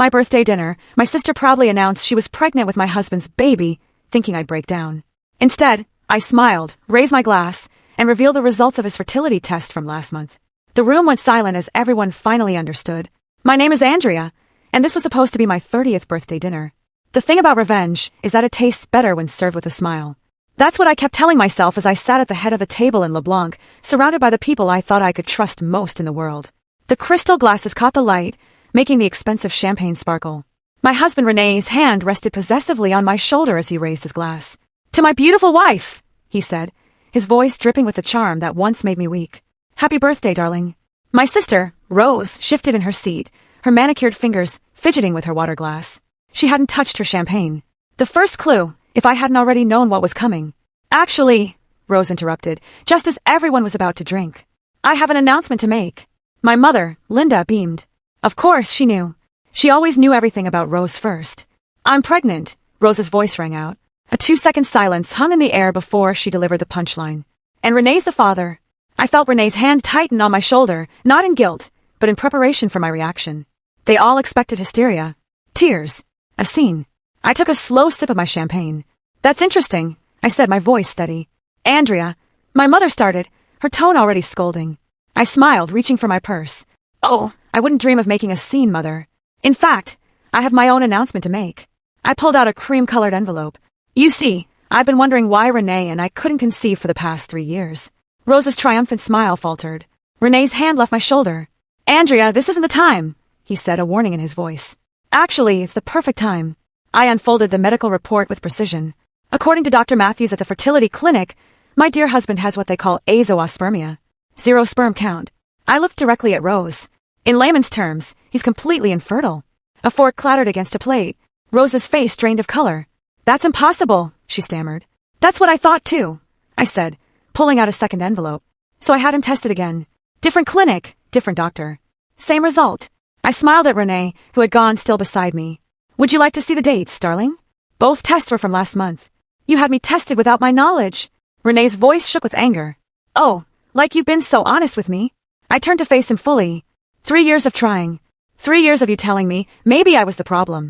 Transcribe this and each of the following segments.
my birthday dinner, my sister proudly announced she was pregnant with my husband's baby, thinking I'd break down. Instead, I smiled, raised my glass, and revealed the results of his fertility test from last month. The room went silent as everyone finally understood. My name is Andrea, and this was supposed to be my 30th birthday dinner. The thing about revenge is that it tastes better when served with a smile. That's what I kept telling myself as I sat at the head of the table in LeBlanc, surrounded by the people I thought I could trust most in the world. The crystal glasses caught the light, making the expensive champagne sparkle. My husband René's hand rested possessively on my shoulder as he raised his glass. "To my beautiful wife," he said, his voice dripping with the charm that once made me weak. "Happy birthday, darling." My sister, Rose, shifted in her seat, her manicured fingers fidgeting with her water glass. She hadn't touched her champagne. The first clue, if I hadn't already known what was coming. "Actually," Rose interrupted, just as everyone was about to drink, "I have an announcement to make." My mother, Linda, beamed. Of course, she knew. She always knew everything about Rose first. "I'm pregnant," Rose's voice rang out. A 2-second silence hung in the air before she delivered the punchline. "And René's the father." I felt René's hand tighten on my shoulder, not in guilt, but in preparation for my reaction. They all expected hysteria. Tears. A scene. I took a slow sip of my champagne. "That's interesting," I said, my voice steady. "Andrea," my mother started, her tone already scolding. I smiled, reaching for my purse. "Oh, I wouldn't dream of making a scene, Mother. In fact, I have my own announcement to make." I pulled out a cream-colored envelope. "You see, I've been wondering why René and I couldn't conceive for the past 3 years." Rose's triumphant smile faltered. René's hand left my shoulder. "Andrea, this isn't the time," he said, a warning in his voice. "Actually, it's the perfect time." I unfolded the medical report with precision. According to Dr. Matthews at the fertility clinic, my dear husband has what they call azoospermia. 0 sperm count. I looked directly at Rose. In layman's terms, he's completely infertile. A fork clattered against a plate. Rose's face drained of color. "That's impossible," she stammered. "That's what I thought too," I said, pulling out a second envelope. So I had him tested again. Different clinic, different doctor. Same result. I smiled at René, who had gone still beside me. "Would you like to see the dates, darling?" "Both tests were from last month." "You had me tested without my knowledge." René's voice shook with anger. "Oh, like you've been so honest with me." I turned to face him fully. 3 years of trying. 3 years of you telling me maybe I was the problem.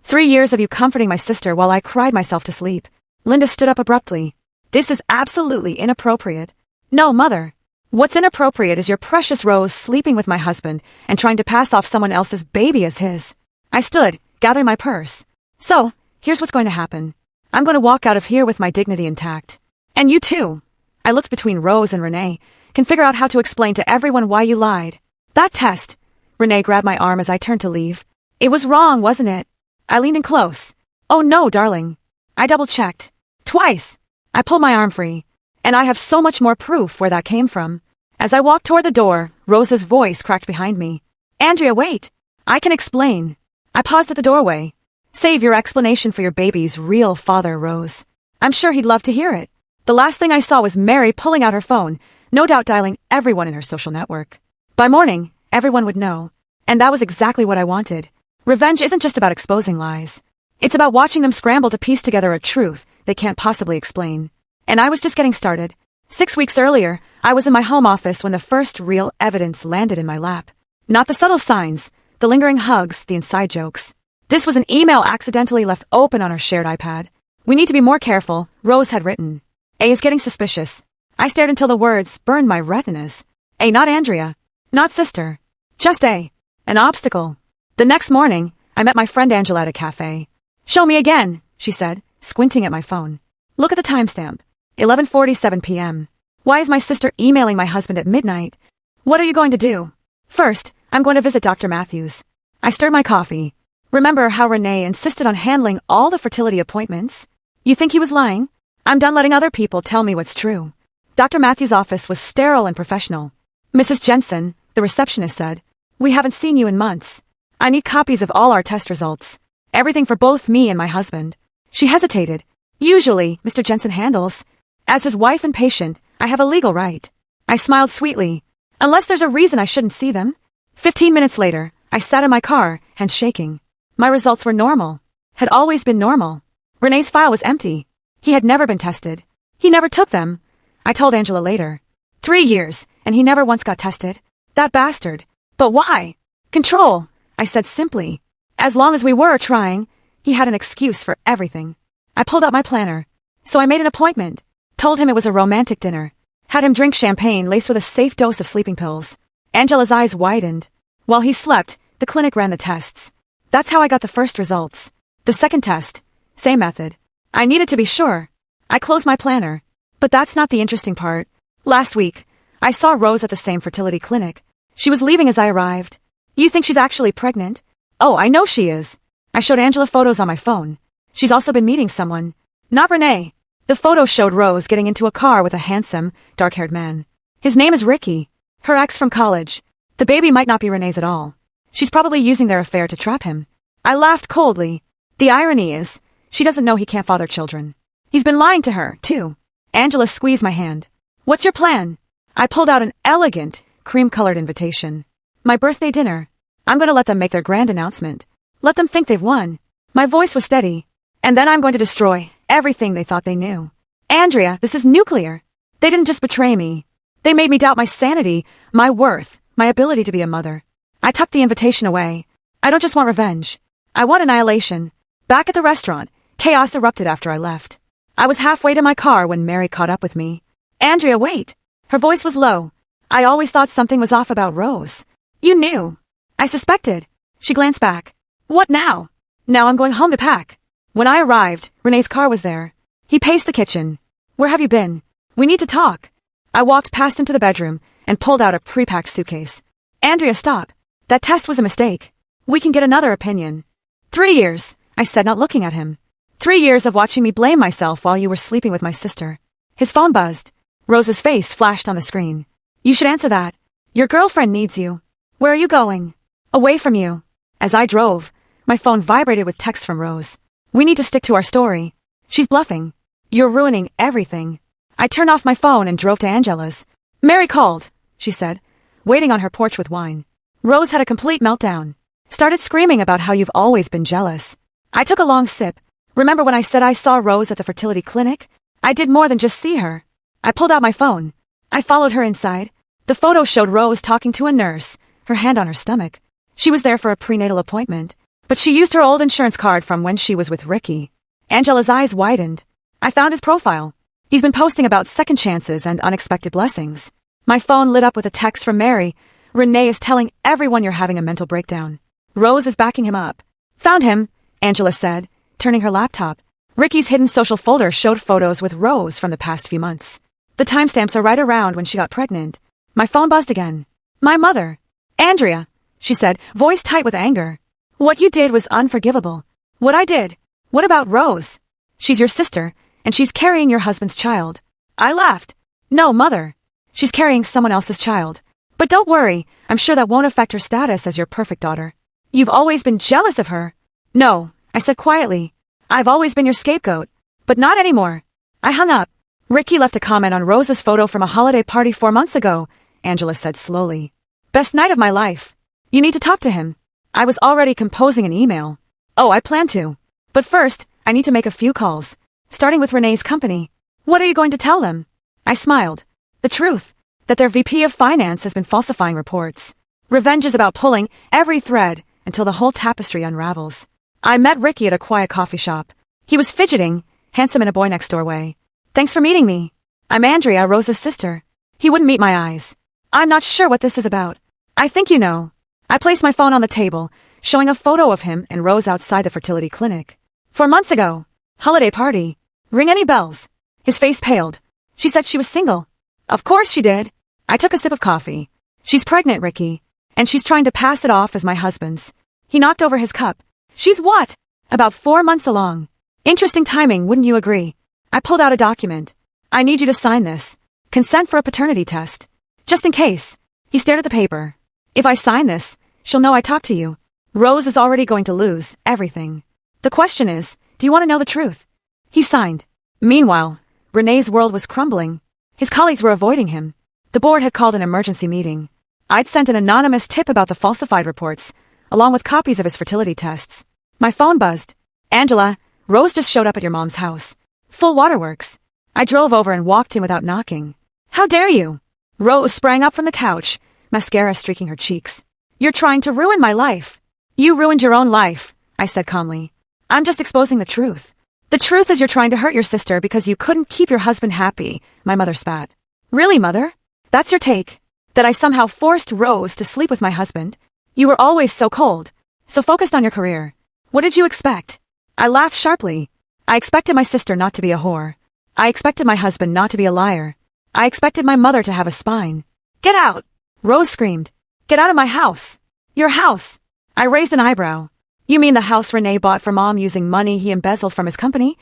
3 years of you comforting my sister while I cried myself to sleep. Linda stood up abruptly. "This is absolutely inappropriate." "No, Mother. What's inappropriate is your precious Rose sleeping with my husband and trying to pass off someone else's baby as his." I stood, gathering my purse. "So, here's what's going to happen. I'm going to walk out of here with my dignity intact. And you too." I looked between Rose and René, can figure out how to explain to everyone why you lied. "That test." René grabbed my arm as I turned to leave. "It was wrong, wasn't it?" I leaned in close. "Oh no, darling." I double-checked. "Twice." I pulled my arm free. "And I have so much more proof where that came from." As I walked toward the door, Rose's voice cracked behind me. "Andrea, wait. I can explain." I paused at the doorway. "Save your explanation for your baby's real father, Rose. I'm sure he'd love to hear it." The last thing I saw was Mary pulling out her phone, no doubt dialing everyone in her social network. By morning, everyone would know. And that was exactly what I wanted. Revenge isn't just about exposing lies. It's about watching them scramble to piece together a truth they can't possibly explain. And I was just getting started. 6 weeks earlier, I was in my home office when the first real evidence landed in my lap. Not the subtle signs, the lingering hugs, the inside jokes. This was an email accidentally left open on our shared iPad. "We need to be more careful," Rose had written. "A is getting suspicious." I stared until the words burned my retinas. A, not Andrea. Not sister. Just A. An obstacle. The next morning, I met my friend Angela at a cafe. "Show me again," she said, squinting at my phone. "Look at the timestamp. 11:47 p.m. Why is my sister emailing my husband at midnight? What are you going to do?" "First, I'm going to visit Dr. Matthews." I stirred my coffee. "Remember how René insisted on handling all the fertility appointments? You think he was lying? I'm done letting other people tell me what's true." Dr. Matthews' office was sterile and professional. "Mrs. Jensen," the receptionist said, "we haven't seen you in months. I need copies of all our test results. Everything for both me and my husband." She hesitated. "Usually, Mr. Jensen handles. As his wife and patient, I have a legal right." I smiled sweetly. "Unless there's a reason I shouldn't see them." 15 minutes later, I sat in my car, hands shaking. My results were normal. Had always been normal. René's file was empty. He had never been tested. He never took them. I told Angela later. 3 years, and he never once got tested. That bastard. But why? "Control," I said simply. As long as we were trying, he had an excuse for everything. I pulled out my planner. So I made an appointment, told him it was a romantic dinner, had him drink champagne laced with a safe dose of sleeping pills. Angela's eyes widened. While he slept, the clinic ran the tests. That's how I got the first results. The second test, same method. I needed to be sure. I closed my planner. But that's not the interesting part. Last week, I saw Rose at the same fertility clinic. She was leaving as I arrived. You think she's actually pregnant? Oh, I know she is. I showed Angela photos on my phone. She's also been meeting someone. Not Renee. The photo showed Rose getting into a car with a handsome, dark-haired man. His name is Ricky, her ex from college. The baby might not be Renee's at all. She's probably using their affair to trap him. I laughed coldly. The irony is, she doesn't know he can't father children. He's been lying to her, too. Angela squeezed my hand. What's your plan? I pulled out an elegant, cream-colored invitation. My birthday dinner. I'm going to let them make their grand announcement. Let them think they've won. My voice was steady. And then I'm going to destroy everything they thought they knew. Andrea, this is nuclear. They didn't just betray me. They made me doubt my sanity, my worth, my ability to be a mother. I tucked the invitation away. I don't just want revenge. I want annihilation. Back at the restaurant, chaos erupted after I left. I was halfway to my car when Mary caught up with me. Andrea, wait. Her voice was low. I always thought something was off about Rose. You knew. I suspected. She glanced back. What now? Now I'm going home to pack. When I arrived, Renee's car was there. He paced the kitchen. Where have you been? We need to talk. I walked past him to the bedroom and pulled out a pre-packed suitcase. Andrea, stop. That test was a mistake. We can get another opinion. 3 years, I said, not looking at him. 3 years of watching me blame myself while you were sleeping with my sister. His phone buzzed. Rose's face flashed on the screen. You should answer that. Your girlfriend needs you. Where are you going? Away from you. As I drove, my phone vibrated with text from Rose. We need to stick to our story. She's bluffing. You're ruining everything. I turned off my phone and drove to Angela's. Mary called, she said, waiting on her porch with wine. Rose had a complete meltdown. Started screaming about how you've always been jealous. I took a long sip. Remember when I said I saw Rose at the fertility clinic? I did more than just see her. I pulled out my phone. I followed her inside. The photo showed Rose talking to a nurse, her hand on her stomach. She was there for a prenatal appointment, but she used her old insurance card from when she was with Ricky. Angela's eyes widened. I found his profile. He's been posting about second chances and unexpected blessings. My phone lit up with a text from Mary. Renee is telling everyone you're having a mental breakdown. Rose is backing him up. Found him, Angela said, turning her laptop. Ricky's hidden social folder showed photos with Rose from the past few months. The timestamps are right around when she got pregnant. My phone buzzed again. My mother. Andrea, she said, voice tight with anger. What you did was unforgivable. What I did? What about Rose? She's your sister, and she's carrying your husband's child. I laughed. No, mother. She's carrying someone else's child. But don't worry, I'm sure that won't affect her status as your perfect daughter. You've always been jealous of her. No, I said quietly. I've always been your scapegoat. But not anymore. I hung up. Ricky left a comment on Rose's photo from a holiday party 4 months ago, Angela said slowly. Best night of my life. You need to talk to him. I was already composing an email. Oh, I plan to. But first, I need to make a few calls. Starting with Renee's company. What are you going to tell them? I smiled. The truth. That their VP of finance has been falsifying reports. Revenge is about pulling every thread until the whole tapestry unravels. I met Ricky at a quiet coffee shop. He was fidgeting, handsome in a boy next door way. Thanks for meeting me. I'm Andrea, Rose's sister. He wouldn't meet my eyes. I'm not sure what this is about. I think you know. I placed my phone on the table, showing a photo of him and Rose outside the fertility clinic. 4 months ago. Holiday party. Ring any bells? His face paled. She said she was single. Of course she did. I took a sip of coffee. She's pregnant, Ricky. And she's trying to pass it off as my husband's. He knocked over his cup. She's what? About 4 months along. Interesting timing, wouldn't you agree? I pulled out a document. I need you to sign this. Consent for a paternity test. Just in case. He stared at the paper. If I sign this, she'll know I talked to you. Rose is already going to lose everything. The question is, do you want to know the truth? He signed. Meanwhile, Renee's world was crumbling. His colleagues were avoiding him. The board had called an emergency meeting. I'd sent an anonymous tip about the falsified reports, along with copies of his fertility tests. My phone buzzed. Angela, Rose just showed up at your mom's house. Full waterworks. I drove over and walked in without knocking. How dare you? Rose sprang up from the couch, mascara streaking her cheeks. You're trying to ruin my life. You ruined your own life, I said calmly. I'm just exposing the truth. The truth is you're trying to hurt your sister because you couldn't keep your husband happy, my mother spat. Really, mother? That's your take? That I somehow forced Rose to sleep with my husband? You were always so cold, so focused on your career. What did you expect? I laughed sharply. I expected my sister not to be a whore. I expected my husband not to be a liar. I expected my mother to have a spine. Get out! Rose screamed. Get out of my house! Your house! I raised an eyebrow. You mean the house Renee bought for Mom using money he embezzled from his company?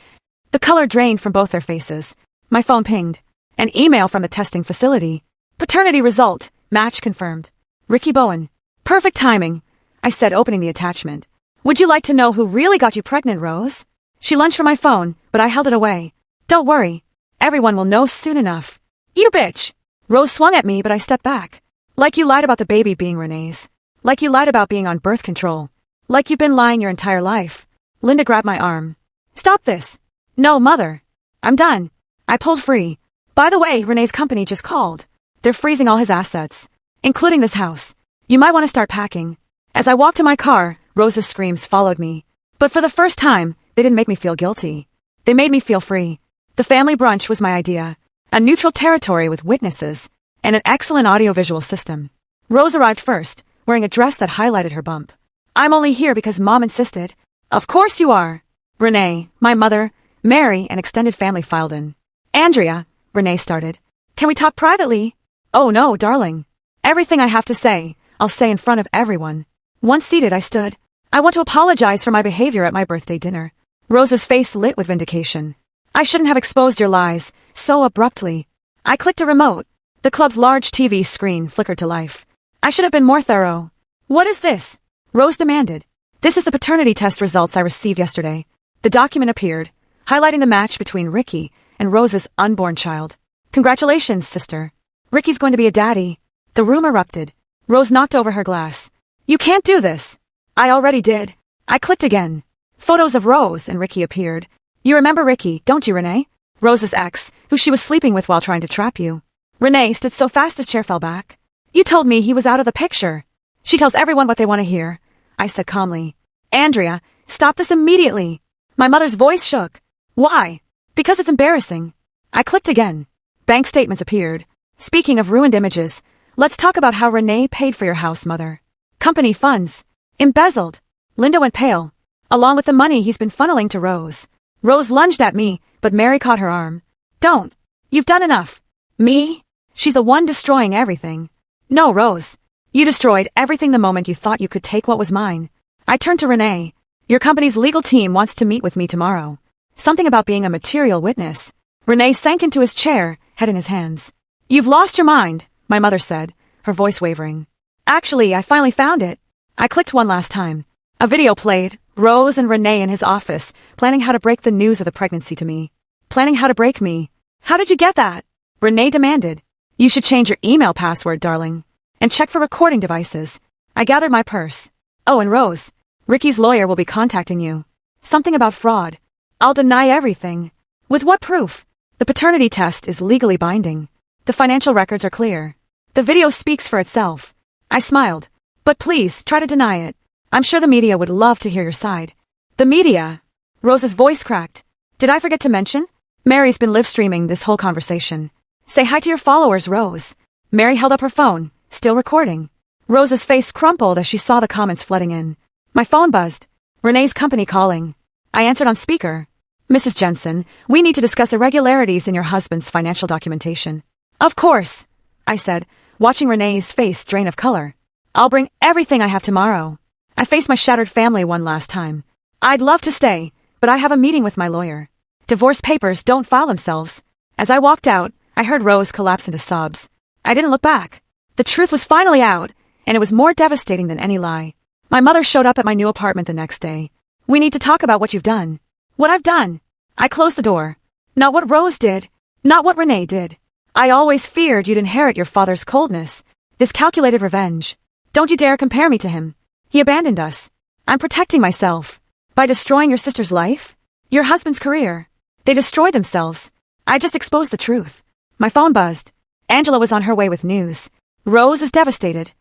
The color drained from both their faces. My phone pinged. An email from the testing facility. Paternity result. Match confirmed. Ricky Bowen. Perfect timing, I said, opening the attachment. Would you like to know who really got you pregnant, Rose? She lunged for my phone, but I held it away. Don't worry. Everyone will know soon enough. You bitch! Rose swung at me, but I stepped back. Like you lied about the baby being Renee's. Like you lied about being on birth control. Like you've been lying your entire life. Linda grabbed my arm. Stop this. No, Mother. I'm done. I pulled free. By the way, Renee's company just called. They're freezing all his assets, including this house. You might want to start packing. As I walked to my car, Rose's screams followed me. But for the first time, they didn't make me feel guilty. They made me feel free. The family brunch was my idea. A neutral territory with witnesses, and an excellent audiovisual system. Rose arrived first, wearing a dress that highlighted her bump. I'm only here because Mom insisted. Of course you are. Renee, my mother, Mary, and extended family filed in. Andrea, Renee started. Can we talk privately? Oh no, darling. Everything I have to say, I'll say in front of everyone. Once seated, I stood. I want to apologize for my behavior at my birthday dinner. Rose's face lit with vindication. I shouldn't have exposed your lies so abruptly. I clicked a remote. The club's large TV screen flickered to life. I should have been more thorough. What is this? Rose demanded. This is the paternity test results I received yesterday. The document appeared, highlighting the match between Ricky and Rose's unborn child. Congratulations, sister. Ricky's going to be a daddy. The room erupted. Rose knocked over her glass. You can't do this. I already did. I clicked again. Photos of Rose and Ricky appeared. You remember Ricky, don't you, Renee? Rose's ex, who she was sleeping with while trying to trap you. Renee stood so fast his chair fell back. You told me he was out of the picture. She tells everyone what they want to hear, I said calmly. Andrea, stop this immediately. My mother's voice shook. Why? Because it's embarrassing. I clicked again. Bank statements appeared. Speaking of ruined images, let's talk about how Renee paid for your house, Mother. Company funds. Embezzled. Linda went pale. Along with the money he's been funneling to Rose. Rose lunged at me, but Mary caught her arm. Don't. You've done enough. Me? She's the one destroying everything. No, Rose. You destroyed everything the moment you thought you could take what was mine. I turned to Renee. Your company's legal team wants to meet with me tomorrow. Something about being a material witness. Renee sank into his chair, head in his hands. You've lost your mind, my mother said, her voice wavering. Actually, I finally found it. I clicked one last time. A video played, Rose and Renee in his office, planning how to break the news of the pregnancy to me. Planning how to break me. How did you get that? Renee demanded. You should change your email password, darling. And check for recording devices. I gathered my purse. Oh, and Rose, Ricky's lawyer will be contacting you. Something about fraud. I'll deny everything. With what proof? The paternity test is legally binding. The financial records are clear. The video speaks for itself. I smiled. But please, try to deny it. I'm sure the media would love to hear your side. The media? Rose's voice cracked. Did I forget to mention? Mary's been live streaming this whole conversation. Say hi to your followers, Rose. Mary held up her phone, still recording. Rose's face crumpled as she saw the comments flooding in. My phone buzzed. Renee's company calling. I answered on speaker. Mrs. Jensen, we need to discuss irregularities in your husband's financial documentation. Of course, I said, watching Renee's face drain of color. I'll bring everything I have tomorrow. I faced my shattered family one last time. I'd love to stay, but I have a meeting with my lawyer. Divorce papers don't file themselves. As I walked out, I heard Rose collapse into sobs. I didn't look back. The truth was finally out, and it was more devastating than any lie. My mother showed up at my new apartment the next day. We need to talk about what you've done. What I've done. I closed the door. Not what Rose did. Not what Renee did. I always feared you'd inherit your father's coldness. This calculated revenge. Don't you dare compare me to him. He abandoned us. I'm protecting myself. By destroying your sister's life? Your husband's career. They destroyed themselves. I just exposed the truth. My phone buzzed. Angela was on her way with news. Rose is devastated.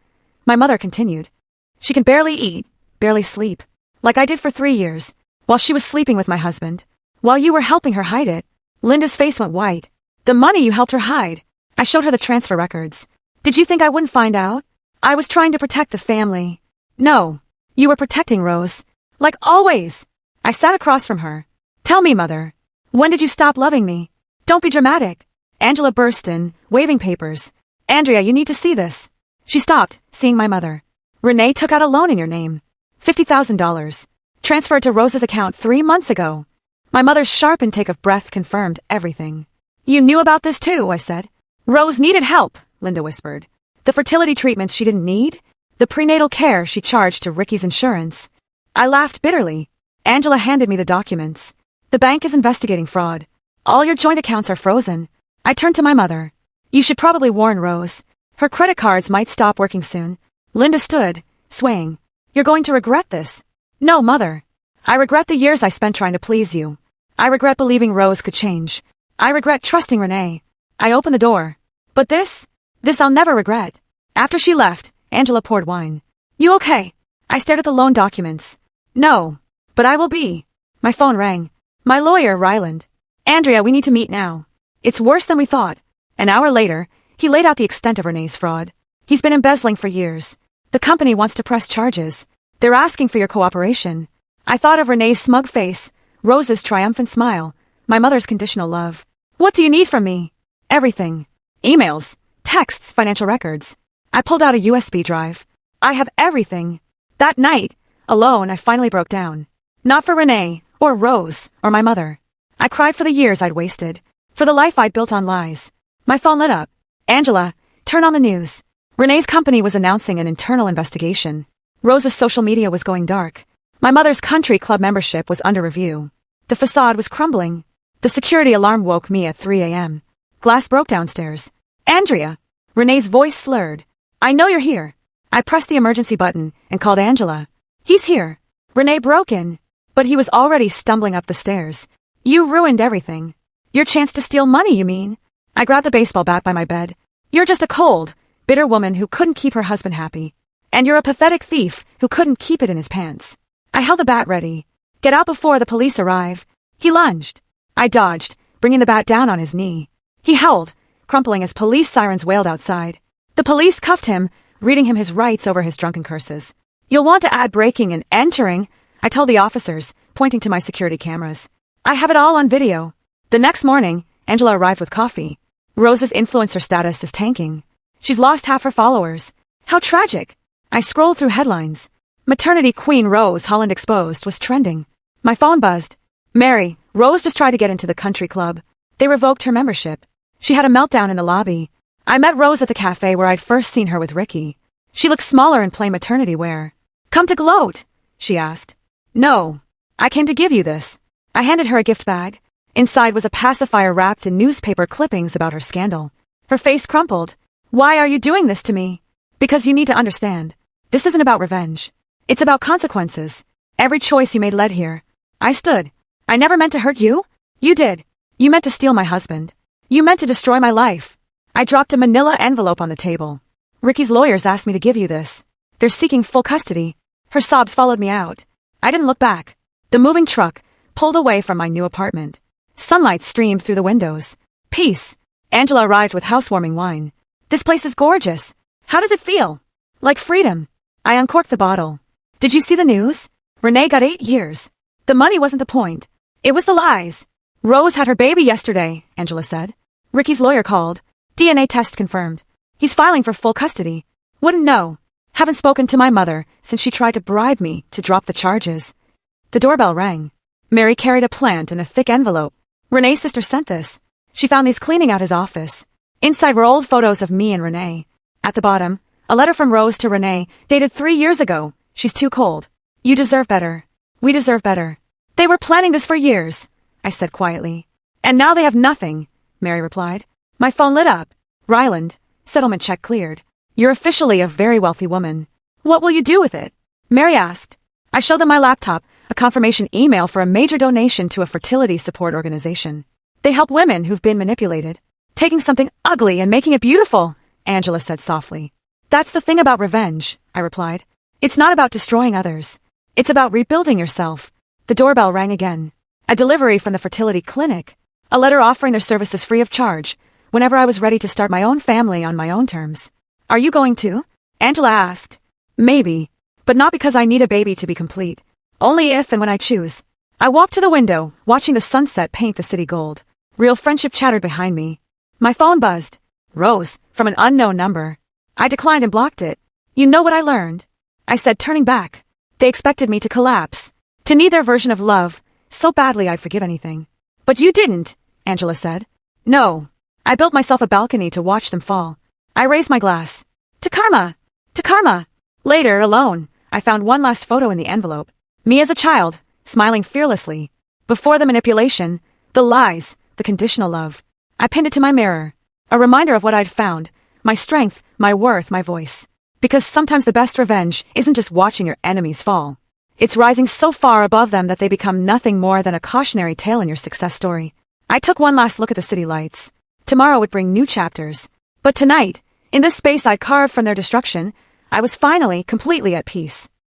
My mother continued. She can barely eat, barely sleep. Like I did for 3 years, while she was sleeping with my husband. While you were helping her hide it. Linda's face went white. The money you helped her hide. I showed her the transfer records. Did you think I wouldn't find out? I was trying to protect the family. No. You were protecting Rose. Like always. I sat across from her. Tell me, Mother. When did you stop loving me? Don't be dramatic. Angela burst in, waving papers. Andrea, you need to see this. She stopped, seeing my mother. Renee took out a loan in your name. $50,000. Transferred to Rose's account 3 months ago. My mother's sharp intake of breath confirmed everything. You knew about this too, I said. Rose needed help, Linda whispered. The fertility treatments she didn't need? The prenatal care she charged to Ricky's insurance? I laughed bitterly. Angela handed me the documents. The bank is investigating fraud. All your joint accounts are frozen. I turned to my mother. You should probably warn Rose. Her credit cards might stop working soon. Linda stood, swaying. You're going to regret this. No, Mother. I regret the years I spent trying to please you. I regret believing Rose could change. I regret trusting Renee. I opened the door. But this I'll never regret. After she left, Angela poured wine. You okay? I stared at the loan documents. No. But I will be. My phone rang. My lawyer, Ryland. Andrea, we need to meet now. It's worse than we thought. An hour later, he laid out the extent of Renee's fraud. He's been embezzling for years. The company wants to press charges. They're asking for your cooperation. I thought of Renee's smug face, Rose's triumphant smile, my mother's conditional love. What do you need from me? Everything. Emails, texts, financial records. I pulled out a USB drive. I have everything. That night, alone, I finally broke down. Not for Renee, or Rose, or my mother. I cried for the years I'd wasted, for the life I'd built on lies. My phone lit up. Angela, turn on the news. Renee's company was announcing an internal investigation. Rose's social media was going dark. My mother's country club membership was under review. The facade was crumbling. The security alarm woke me at 3 a.m. Glass broke downstairs. Andrea! Renee's voice slurred. I know you're here. I pressed the emergency button and called Angela. He's here. Renee broke in, but he was already stumbling up the stairs. You ruined everything. Your chance to steal money, you mean? I grabbed the baseball bat by my bed. You're just a cold, bitter woman who couldn't keep her husband happy. And you're a pathetic thief who couldn't keep it in his pants. I held the bat ready. Get out before the police arrive. He lunged. I dodged, bringing the bat down on his knee. He howled, crumpling as police sirens wailed outside. The police cuffed him, reading him his rights over his drunken curses. You'll want to add breaking and entering, I told the officers, pointing to my security cameras. I have it all on video. The next morning, Angela arrived with coffee. Rose's influencer status is tanking. She's lost half her followers. How tragic. I scrolled through headlines. Maternity Queen Rose Holland exposed was trending. My phone buzzed. Mary, Rose just tried to get into the country club. They revoked her membership. She had a meltdown in the lobby. I met Rose at the cafe where I'd first seen her with Ricky. She looked smaller in plain maternity wear. Come to gloat? She asked. No. I came to give you this. I handed her a gift bag. Inside was a pacifier wrapped in newspaper clippings about her scandal. Her face crumpled. Why are you doing this to me? Because you need to understand. This isn't about revenge. It's about consequences. Every choice you made led here. I stood. I never meant to hurt you. You did. You meant to steal my husband. You meant to destroy my life. I dropped a manila envelope on the table. Ricky's lawyers asked me to give you this. They're seeking full custody. Her sobs followed me out. I didn't look back. The moving truck pulled away from my new apartment. Sunlight streamed through the windows. Peace. Angela arrived with housewarming wine. This place is gorgeous. How does it feel? Like freedom. I uncorked the bottle. Did you see the news? Renee got 8 years. The money wasn't the point. It was the lies. Rose had her baby yesterday, Angela said. Ricky's lawyer called. DNA test confirmed. He's filing for full custody. Wouldn't know. Haven't spoken to my mother since she tried to bribe me to drop the charges. The doorbell rang. Mary carried a plant in a thick envelope. Renee's sister sent this. She found these cleaning out his office. Inside were old photos of me and Renee. At the bottom, a letter from Rose to Renee, dated 3 years ago. She's too cold. You deserve better. We deserve better. They were planning this for years, I said quietly. And now they have nothing, Mary replied. My phone lit up. Ryland, settlement check cleared. You're officially a very wealthy woman. What will you do with it? Mary asked. I showed them my laptop, a confirmation email for a major donation to a fertility support organization. They help women who've been manipulated. Taking something ugly and making it beautiful, Angela said softly. That's the thing about revenge, I replied. It's not about destroying others. It's about rebuilding yourself. The doorbell rang again. A delivery from the fertility clinic. A letter offering their services free of charge, whenever I was ready to start my own family on my own terms. Are you going to? Angela asked. Maybe. But not because I need a baby to be complete. Only if and when I choose. I walked to the window, watching the sunset paint the city gold. Real friendship chattered behind me. My phone buzzed. Rose, from an unknown number. I declined and blocked it. You know what I learned? I said, turning back. They expected me to collapse. To need their version of love, so badly I'd forgive anything. But you didn't, Angela said. No. I built myself a balcony to watch them fall. I raised my glass. To karma! To karma! Later, alone, I found one last photo in the envelope. Me as a child, smiling fearlessly. Before the manipulation, the lies, the conditional love. I pinned it to my mirror. A reminder of what I'd found. My strength, my worth, my voice. Because sometimes the best revenge isn't just watching your enemies fall. It's rising so far above them that they become nothing more than a cautionary tale in your success story. I took one last look at the city lights. Tomorrow would bring new chapters. But tonight, in this space I'd carved from their destruction, I was finally completely at peace.